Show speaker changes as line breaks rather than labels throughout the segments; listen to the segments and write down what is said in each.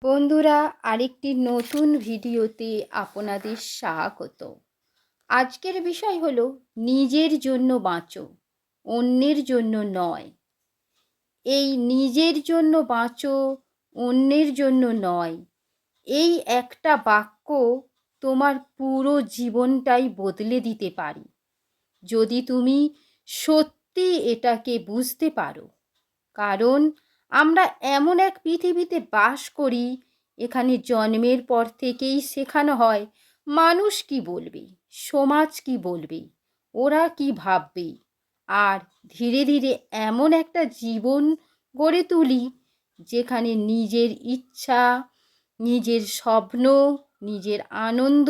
বন্ধুরা, আরেকটি নতুন ভিডিওতে আপনাদের স্বাগত। আজকের বিষয় হলো নিজের জন্য বাঁচো, অন্যের জন্য নয়। এই নিজের জন্য বাঁচো, অন্যের জন্য নয়, এই একটা বাক্য তোমার পুরো জীবনটাই বদলে দিতে পারে যদি তুমি সত্যি এটাকে বুঝতে পারো। কারণ আমরা এমন এক পৃথিবীতে বাস করি, এখানে জন্মের পর থেকেই শেখানো হয় মানুষ কি বলবে, সমাজ কি বলবে, ওরা কি ভাববে। আর ধীরে ধীরে এমন একটা জীবন গড়ে তুলি যেখানে নিজের ইচ্ছা, নিজের স্বপ্ন, নিজের আনন্দ,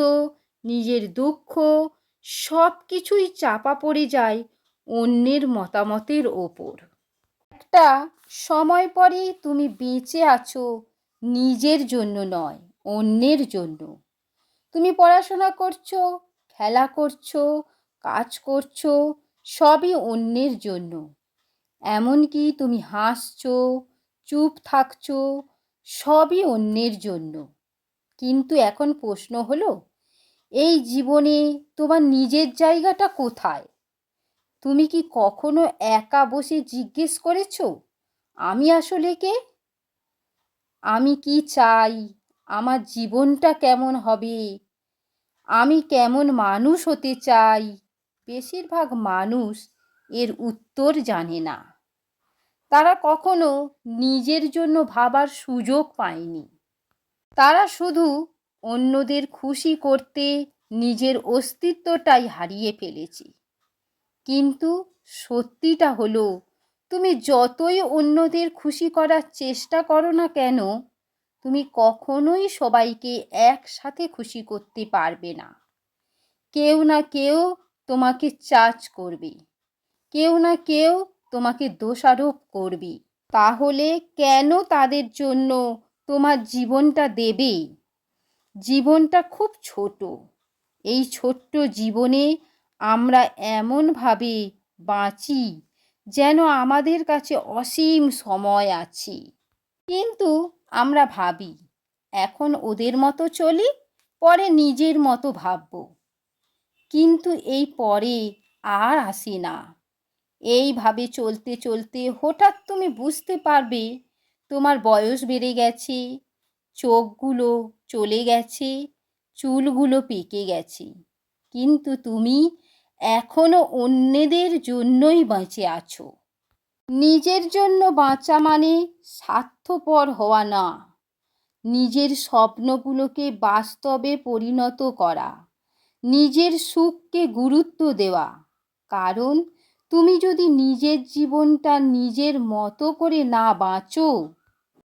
নিজের দুঃখ সব কিছুই চাপা পড়ে যায় অন্যের মতামতের ওপর। একটা সময় পরে তুমি বেঁচে আছো নিজের জন্য নয়, অন্যের জন্য। তুমি পড়াশোনা করছো, খেলা করছো, কাজ করছো, সবই অন্যের জন্য। এমনকি তুমি হাসছো, চুপ থাকছো, সবই অন্যের জন্য। কিন্তু এখন প্রশ্ন হলো, এই জীবনে তোমার নিজের জায়গাটা কোথায়? তুমি কি কখনো একা বসে জিজ্ঞেস করেছো, আমি আসলে কে? আমি কি চাই? আমার জীবনটা কেমন হবে? আমি কেমন মানুষ হতে চাই? বেশিরভাগ মানুষ এর উত্তর জানে না। তারা কখনো নিজের জন্য ভাবার সুযোগ পায়নি। তারা শুধু অন্যদের খুশি করতে নিজের অস্তিত্বটাই হারিয়ে ফেলেছে। কিন্তু সত্যিটা হলো, তুমি যতই অন্যদের খুশি করার চেষ্টা করো না কেন, তুমি কখনোই সবাইকে একসাথে খুশি করতে পারবে না। কেউ না কেউ তোমাকে জাজ করবে, কেউ না কেউ তোমাকে দোষারোপ করবে। তাহলে কেন তাদের জন্য তোমার জীবনটা দেবে? জীবনটা খুব ছোট। এই ছোট্ট জীবনে আমরা এমনভাবে বাঁচি যেন আমাদের কাছে অসীম সময় আছে। কিন্তু আমরা ভাবি, এখন ওদের মতো চলি, পরে নিজের মতো ভাবব। কিন্তু এই পরে আর আসে না। এইভাবে চলতে চলতে হঠাৎ তুমি বুঝতে পারবে তোমার বয়স বেড়ে গেছে, চোখগুলো চলে গেছে, চুলগুলো পেকে গেছে, কিন্তু তুমি এখনো অন্যদের জন্যই বেঁচে আছো। নিজের জন্য বাঁচা মানে স্বার্থপর হওয়া না, নিজের স্বপ্নগুলোকে বাস্তবে পরিণত করা, নিজের সুখকে গুরুত্ব দেওয়া। কারণ তুমি যদি নিজের জীবনটা নিজের মতো করে না বাঁচো,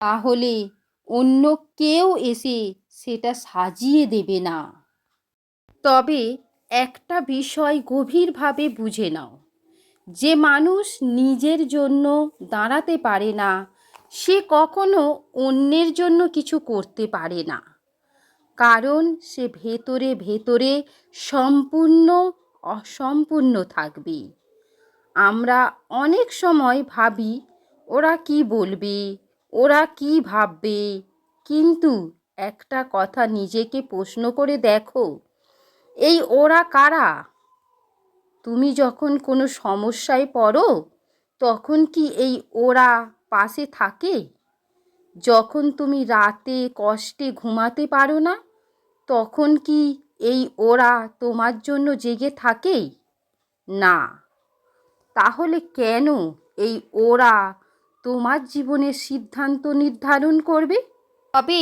তাহলে অন্য কেউ এসে সেটা সাজিয়ে দেবে না। তবে একটা বিষয় গভীরভাবে বুঝে নাও, যে মানুষ নিজের জন্য দাঁড়াতে পারে না, সে কখনো অন্যের জন্য কিছু করতে পারে না। কারণ সে ভেতরে ভেতরে সম্পূর্ণ অসম্পূর্ণ থাকবে। আমরা অনেক সময় ভাবি, ওরা কি বলবে, ওরা কি ভাববে। কিন্তু একটা কথা নিজেকে প্রশ্ন করে দেখো, এই ওরা কারা? তুমি যখন কোনো সমস্যায় পড়ো, তখন কি এই ওরা পাশে থাকে? যখন তুমি রাতে কষ্টে ঘুমাতে পারো না, তখন কি এই ওরা তোমার জন্য জেগে থাকে? না। তাহলে কেন এই ওরা তোমার জীবনের সিদ্ধান্ত নির্ধারণ করবে? তবে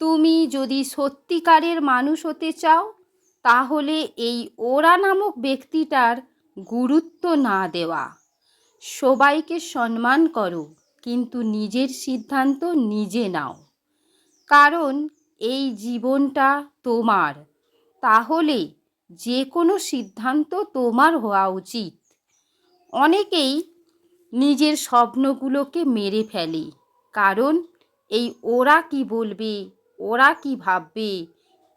তুমি যদি সত্যিকারের মানুষ হতে চাও, তাহলে এই ওরা নামক ব্যক্তিটার গুরুত্ব না দেওয়া। সবাইকে সম্মান করো, কিন্তু নিজের সিদ্ধান্ত নিজে নাও। কারণ এই জীবনটা তোমার, তাহলে যে কোনো সিদ্ধান্ত তোমার হওয়া উচিত। অনেকেই নিজের স্বপ্নগুলোকে মেরে ফেলে, কারণ এই ওরা কি বলবে, ওরা কি ভাববে,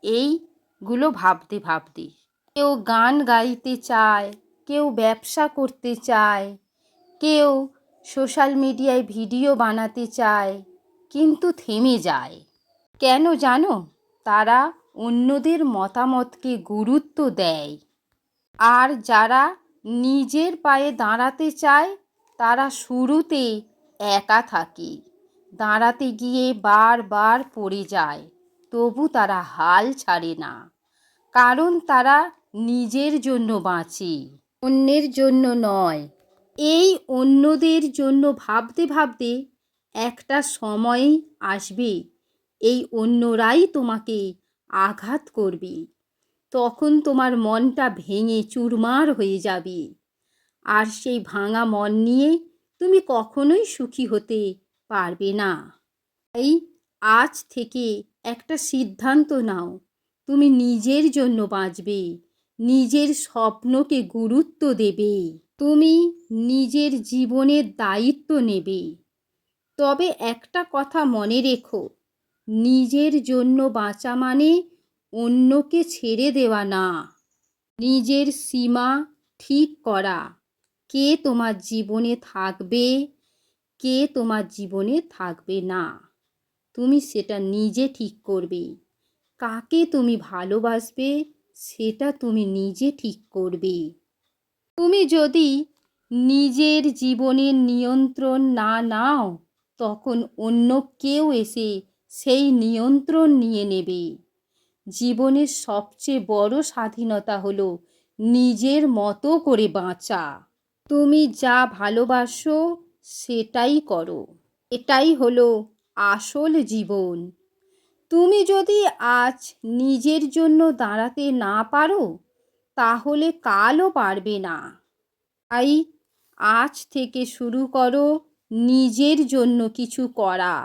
এইগুলো ভাবতে ভাবতে। কেউ গান গাইতে চায়, কেউ ব্যবসা করতে চায়, কেউ সোশ্যাল মিডিয়ায় ভিডিও বানাতে চায়, কিন্তু থেমে যায়। কেন জানো? তারা অন্যদের মতামতকে গুরুত্ব দেয়। আর যারা নিজের পায়ে দাঁড়াতে চায় তারা শুরুতে একা থাকে, দাঁড়াতে গিয়ে বারবার পড়ে যায়, তবু তারা হাল ছাড়ে না। কারণ তারা নিজের জন্য বাঁচে, অন্যের জন্য নয়। এই অন্যদের জন্য ভাবতে ভাবতে একটা সময় আসবে এই অন্যরাই তোমাকে আঘাত করবে। তখন তোমার মনটা ভেঙে চুরমার হয়ে যাবে। আর সেই ভাঙা মন নিয়ে তুমি কখনোই সুখী হতে পারবে না। তাই আজ থেকে একটা সিদ্ধান্ত নাও, তুমি নিজের জন্য বাঁচবে, নিজের স্বপ্নকে গুরুত্ব দেবে, তুমি নিজের জীবনের দায়িত্ব নেবে। তবে একটা কথা মনে রেখো, নিজের জন্য বাঁচা মানে অন্যকে ছেড়ে দেওয়া না। নিজের সীমা ঠিক করা, কে তোমার জীবনে থাকবে, কে তোমার জীবনে থাকবে না, তুমি সেটা নিজে ঠিক করবে। কাকে তুমি ভালোবাসবে সেটা তুমি নিজে ঠিক করবে। তুমি যদি নিজের জীবনের নিয়ন্ত্রণ না নাও, তখন অন্য কেউ এসে সেই নিয়ন্ত্রণ নিয়ে নেবে। জীবনের সবচেয়ে বড় স্বাধীনতা হলো নিজের মতো করে বাঁচা। তুমি যা ভালোবাসো সেটাই করো, এটাই হলো আসল জীবন। তুমি যদি আজ নিজের জন্য দাঁড়াতে না পারো, তাহলে কালও পারবে না। তাই আজ থেকে শুরু করো নিজের জন্য কিছু করা।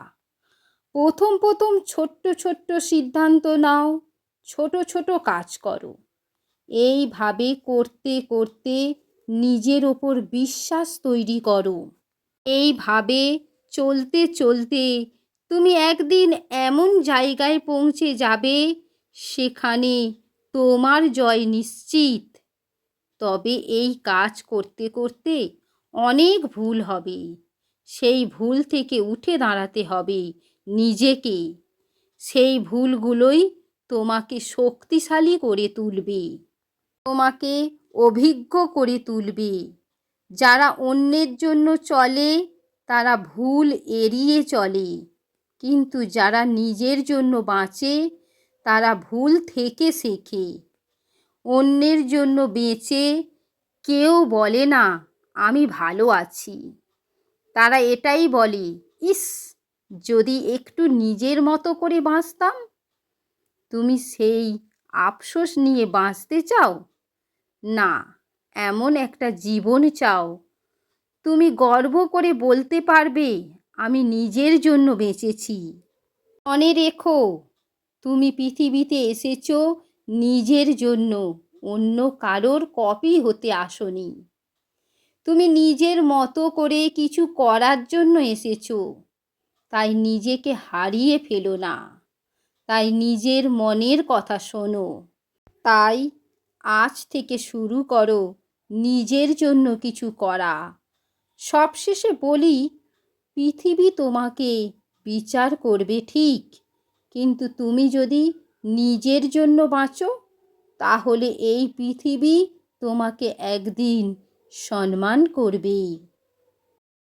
প্রথম প্রথম ছোট্ট ছোট্ট সিদ্ধান্ত নাও, ছোট ছোট কাজ করো। এইভাবে করতে করতে নিজের ওপর বিশ্বাস তৈরি করো। এইভাবে চলতে চলতে তুমি একদিন এমন জায়গায় পৌঁছে যাবে, সেখানে তোমার জয় নিশ্চিত। তবে এই কাজ করতে করতে অনেক ভুল হবে, সেই ভুল থেকে উঠে দাঁড়াতে হবে নিজেকে। সেই ভুলগুলোই তোমাকে শক্তিশালী করে তুলবে, তোমাকে অভিজ্ঞ করে তুলবে। যারা অন্যের জন্য চলে তারা ভুল এড়িয়ে চলে, কিন্তু যারা নিজের জন্য বাঁচে তারা ভুল থেকে শেখে। অন্যের জন্য বেঁচে কেউ বলে না আমি ভালো আছি, তারা এটাই বলে, ইস যদি একটু নিজের মতো করে বাঁচতাম। তুমি সেই আফসোস নিয়ে বাঁচতে চাও? না, এমন একটা জীবন চাও তুমি গর্ব করে বলতে পারবে আমি নিজের জন্য বেঁচেছি। মনে রেখো, তুমি পৃথিবীতে এসেছো নিজের জন্য, অন্য কারোর কপি হতে আসোনি। তুমি নিজের মতো করে কিছু করার জন্য এসেছো, তাই নিজেকে হারিয়ে ফেলো না। তাই নিজের মনের কথা শোনো। তাই আজ থেকে শুরু করো নিজের জন্য কিছু করা। সবশেষে বলি, পৃথিবী তোমাকে বিচার করবে ঠিক, কিন্তু তুমি যদি নিজের জন্য বাঁচো, তাহলে এই পৃথিবী তোমাকে একদিন সম্মান করবে।